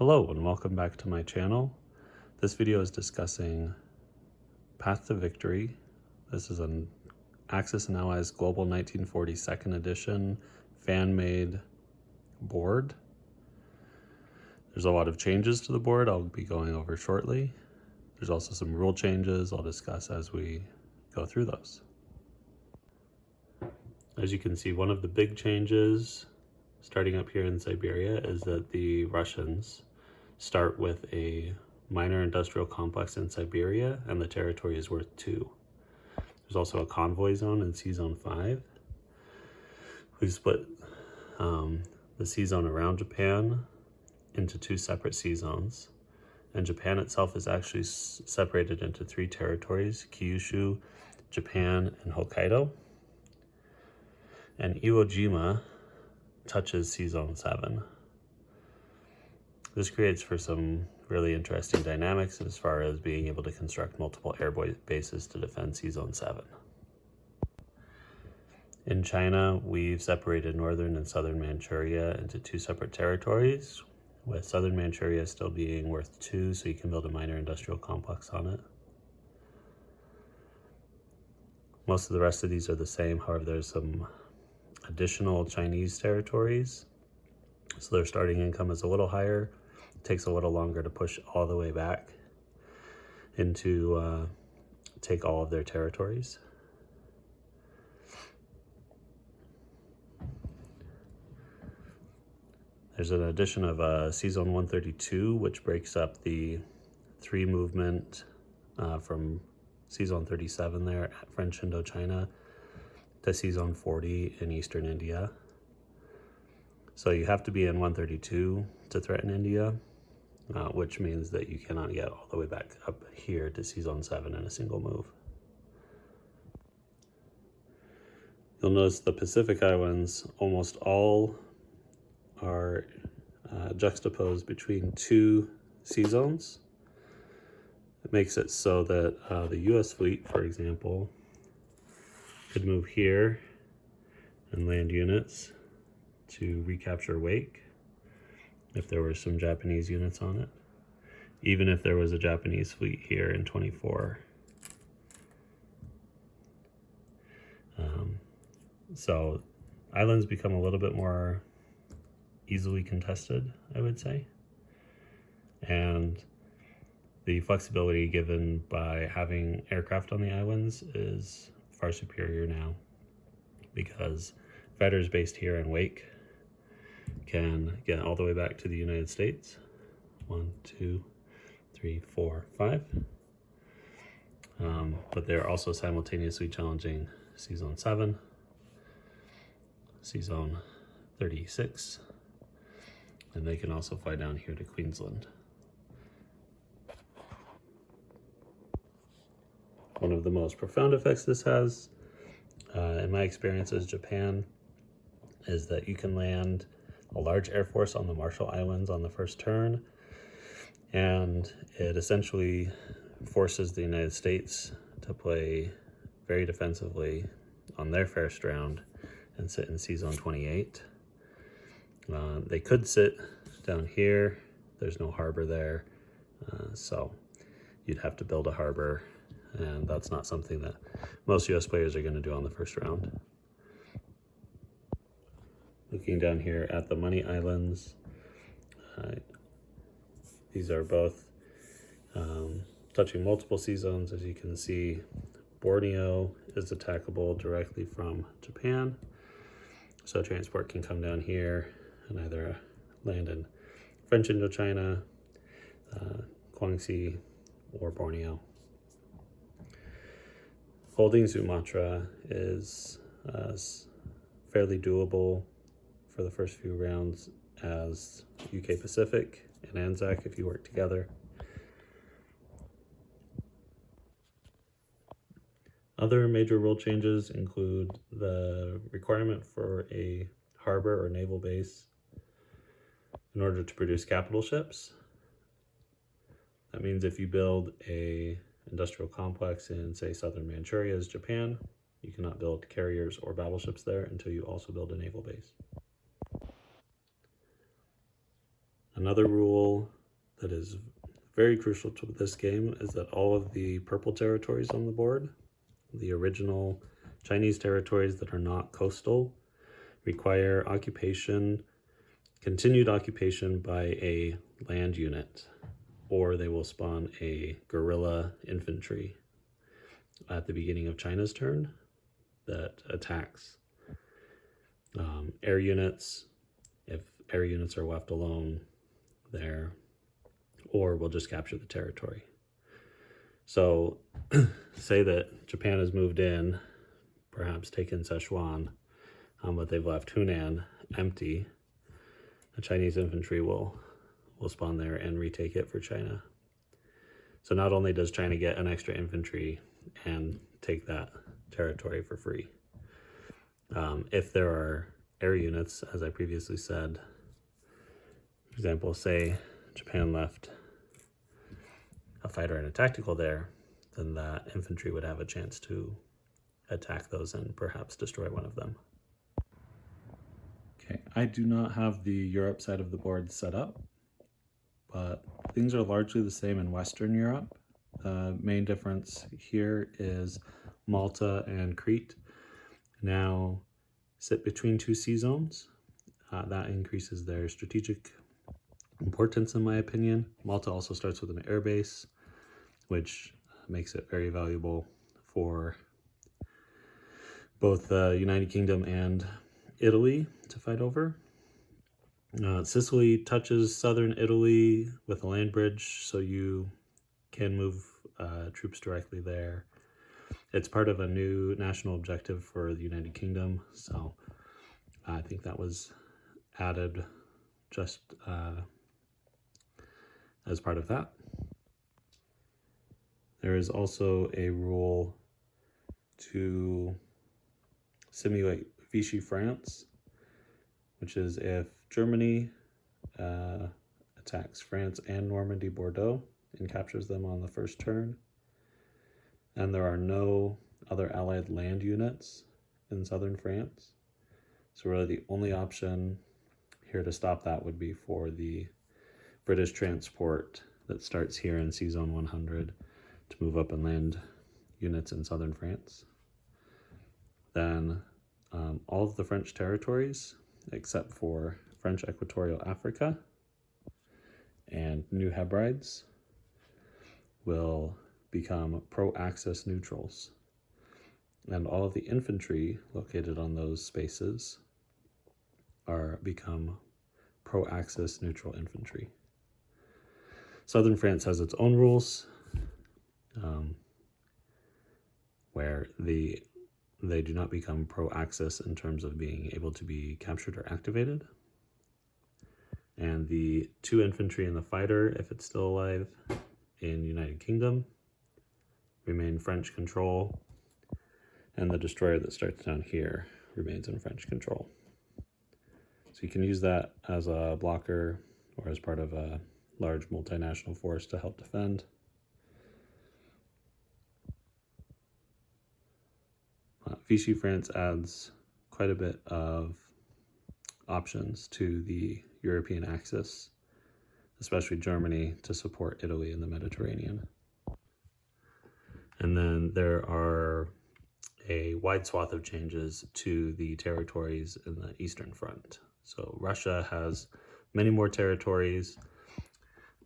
Hello and welcome back to my channel. This video is discussing Path to Victory. This is an Axis and Allies Global 1940 2nd edition fan-made board. There's a lot of changes to the board I'll be going over shortly. There's also some rule changes I'll discuss as we go through those. As you can see, one of the big changes starting up here in Siberia is that the Russians start with a minor industrial complex in Siberia and the territory is worth 2. There's also a convoy zone in Sea Zone 5. We've split the sea zone around Japan into 2 separate sea zones, and Japan itself is actually separated into 3 territories: Kyushu, Japan, and Hokkaido. And Iwo Jima touches Sea Zone 7. This creates for some really interesting dynamics as far as being able to construct multiple air bases to defend Sea Zone 7. In China, we've separated northern and southern Manchuria into 2 separate territories, with southern Manchuria still being worth 2, so you can build a minor industrial complex on it. Most of the rest of these are the same, however there's some additional Chinese territories, so their starting income is a little higher. It takes a little longer to push all the way back into take all of their territories. There's an addition of Sea Zone 132, which breaks up the 3 movement from Sea Zone 37 there at French Indochina to Sea Zone 40 in eastern India. So you have to be in 132 to threaten India, which means that you cannot get all the way back up here to Sea Zone 7 in a single move. You'll notice the Pacific Islands almost all are juxtaposed between 2 sea zones. It makes it so that the US fleet, for example, could move here and land units to recapture Wake if there were some Japanese units on it, even if there was a Japanese fleet here in 24. So islands become a little bit more easily contested, I would say, and the flexibility given by having aircraft on the islands is far superior now, because fighters based here in Wake can get all the way back to the United States. 1, 2, 3, 4, 5. But they're also simultaneously challenging Sea Zone 7, Sea Zone 36, and they can also fly down here to Queensland. One of the most profound effects this has, in my experience as Japan, is that you can land a large air force on the Marshall Islands on the first turn, and it essentially forces the United States to play very defensively on their first round and sit in Sea Zone 28. They could sit down here. There's no harbor there, so you'd have to build a harbor, and that's not something that most US players are going to do on the first round. Looking down here at the Money Islands, these are both touching multiple sea zones. As you can see, Borneo is attackable directly from Japan, so transport can come down here and either land in French Indochina, Guangxi, or Borneo. Holding Sumatra is fairly doable for the first few rounds as UK Pacific and Anzac if you work together. Other major rule changes include the requirement for a harbor or naval base in order to produce capital ships. That means if you build a industrial complex in, say, southern Manchuria as Japan, you cannot build carriers or battleships there until you also build a naval base. Another rule that is very crucial to this game is that all of the purple territories on the board, the original Chinese territories that are not coastal, require occupation, continued occupation by a land unit, or they will spawn a guerrilla infantry at the beginning of China's turn that attacks. Air units, if air units are left alone there, or we'll just capture the territory. So say that Japan has moved in, perhaps taken Sichuan, but they've left Hunan empty. The Chinese infantry will spawn there and retake it for China. So not only does China get an extra infantry and take that territory for free, if there are air units, as I previously said, for example, say Japan left a fighter and a tactical there, then that infantry would have a chance to attack those and perhaps destroy one of them. Okay, I do not have the Europe side of the board set up, but things are largely the same in Western Europe. The main difference here is Malta and Crete now sit between two sea zones. That increases their strategic importance, in my opinion. Malta also starts with an air base, which makes it very valuable for both the United Kingdom and Italy to fight over. Sicily touches southern Italy with a land bridge, so you can move troops directly there. It's part of a new national objective for the United Kingdom, so I think that was added just as part of that. There is also a rule to simulate Vichy France, which is if Germany attacks France and Normandy Bordeaux and captures them on the first turn, and there are no other allied land units in southern France. So really the only option here to stop that would be for the British transport that starts here in Sea Zone 100 to move up and land units in southern France. Then all of the French territories, except for French Equatorial Africa and New Hebrides, will become pro-Axis neutrals. And all of the infantry located on those spaces become pro-Axis neutral infantry. Southern France has its own rules, where they do not become pro-Axis in terms of being able to be captured or activated. And the two infantry and the fighter, if it's still alive in United Kingdom, remain French control, and the destroyer that starts down here remains in French control. So you can use that as a blocker or as part of a large multinational force to help defend. Vichy France adds quite a bit of options to the European axis, especially Germany, to support Italy in the Mediterranean. And then there are a wide swath of changes to the territories in the Eastern Front. So Russia has many more territories,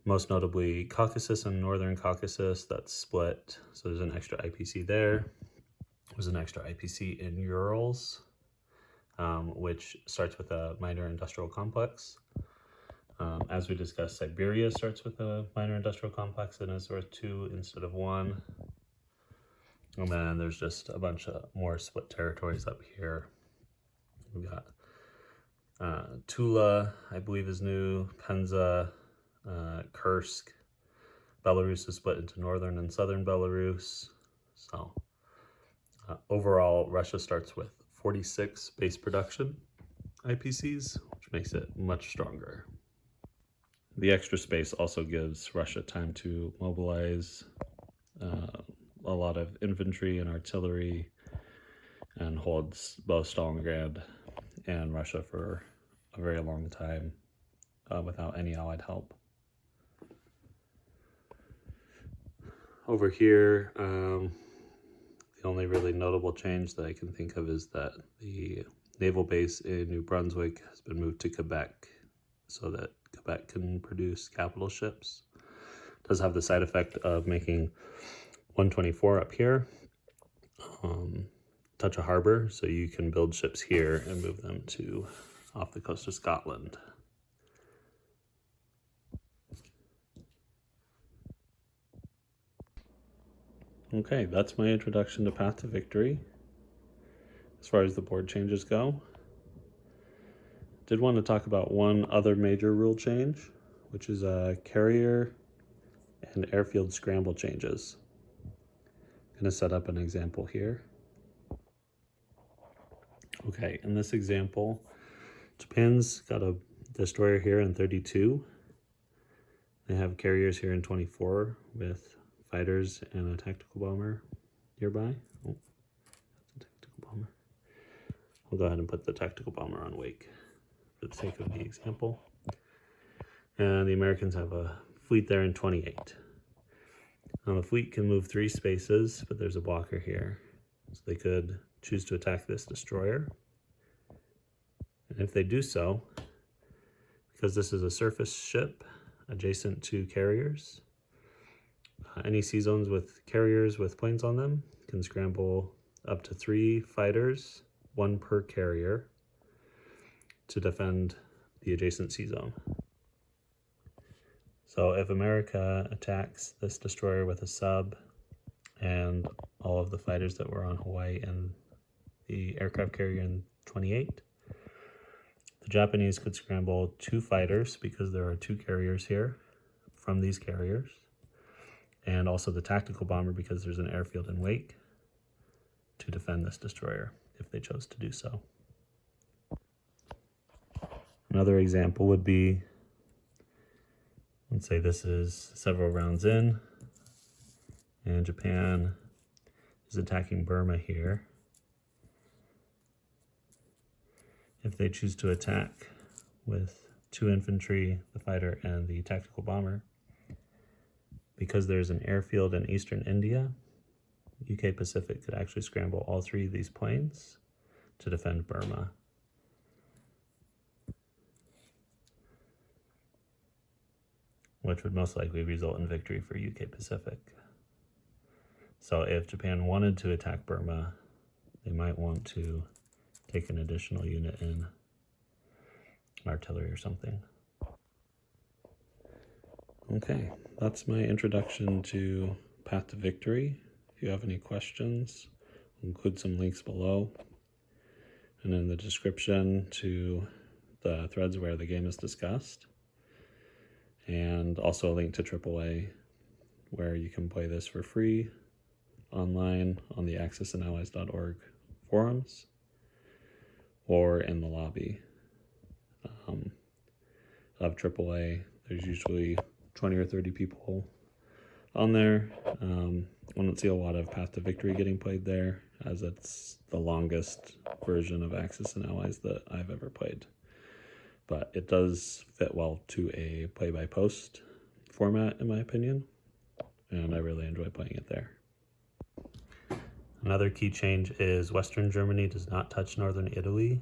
most notably Caucasus and Northern Caucasus, that's split. So there's an extra IPC there. There's an extra IPC in Urals, which starts with a minor industrial complex. As we discussed, Siberia starts with a minor industrial complex and is worth 2 instead of 1. And then there's just a bunch of more split territories up here. We've got Tula, I believe, is new, Penza, Kursk. Belarus is split into northern and southern Belarus. So overall, Russia starts with 46 base production IPCs, which makes it much stronger. The extra space also gives Russia time to mobilize a lot of infantry and artillery and holds both Stalingrad and Russia for a very long time without any allied help. Over here, the only really notable change that I can think of is that the naval base in New Brunswick has been moved to Quebec so that Quebec can produce capital ships. It does have the side effect of making 124 up here touch a harbor, so you can build ships here and move them to off the coast of Scotland. Okay, that's my introduction to Path to Victory. As far as the board changes go, did want to talk about one other major rule change, which is carrier and airfield scramble changes. I'm going to set up an example here. Okay, in this example, Japan's got a destroyer here in 32. They have carriers here in 24 with fighters and a tactical bomber nearby. Oh, that's a tactical bomber. We'll go ahead and put the tactical bomber on wake for the sake of the example. And the Americans have a fleet there in 28. Now the fleet can move 3 spaces, but there's a blocker here. So they could choose to attack this destroyer. And if they do so, because this is a surface ship adjacent to carriers, any sea zones with carriers with planes on them can scramble up to 3 fighters, 1 per carrier, to defend the adjacent sea zone. So if America attacks this destroyer with a sub and all of the fighters that were on Hawaii and the aircraft carrier in 28, the Japanese could scramble 2 fighters because there are 2 carriers here from these carriers, and also the tactical bomber because there's an airfield in wake to defend this destroyer if they chose to do so. Another example would be, let's say this is several rounds in and Japan is attacking Burma here. If they choose to attack with 2 infantry, the fighter, and the tactical bomber, because there's an airfield in eastern India, UK Pacific could actually scramble all 3 of these planes to defend Burma. Which would most likely result in victory for UK Pacific. So if Japan wanted to attack Burma, they might want to take an additional unit in artillery or something. Okay, that's my introduction to Path to Victory. If you have any questions, I'll include some links below and in the description to the threads where the game is discussed. And also a link to AAA where you can play this for free online on the AxisandAllies.org forums or in the lobby of AAA. There's usually 20 or 30 people on there. I don't see a lot of Path to Victory getting played there, as it's the longest version of Axis and Allies that I've ever played. But it does fit well to a play-by-post format, in my opinion, and I really enjoy playing it there. Another key change is Western Germany does not touch Northern Italy,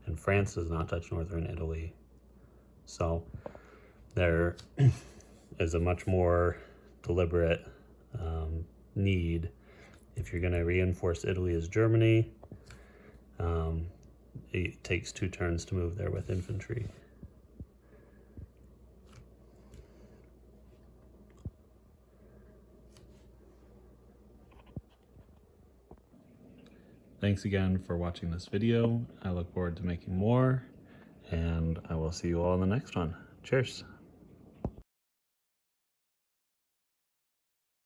and France does not touch Northern Italy. So there is a much more deliberate need. If you're going to reinforce Italy as Germany, it takes 2 turns to move there with infantry. Thanks again for watching this video. I look forward to making more, and I will see you all in the next one. Cheers.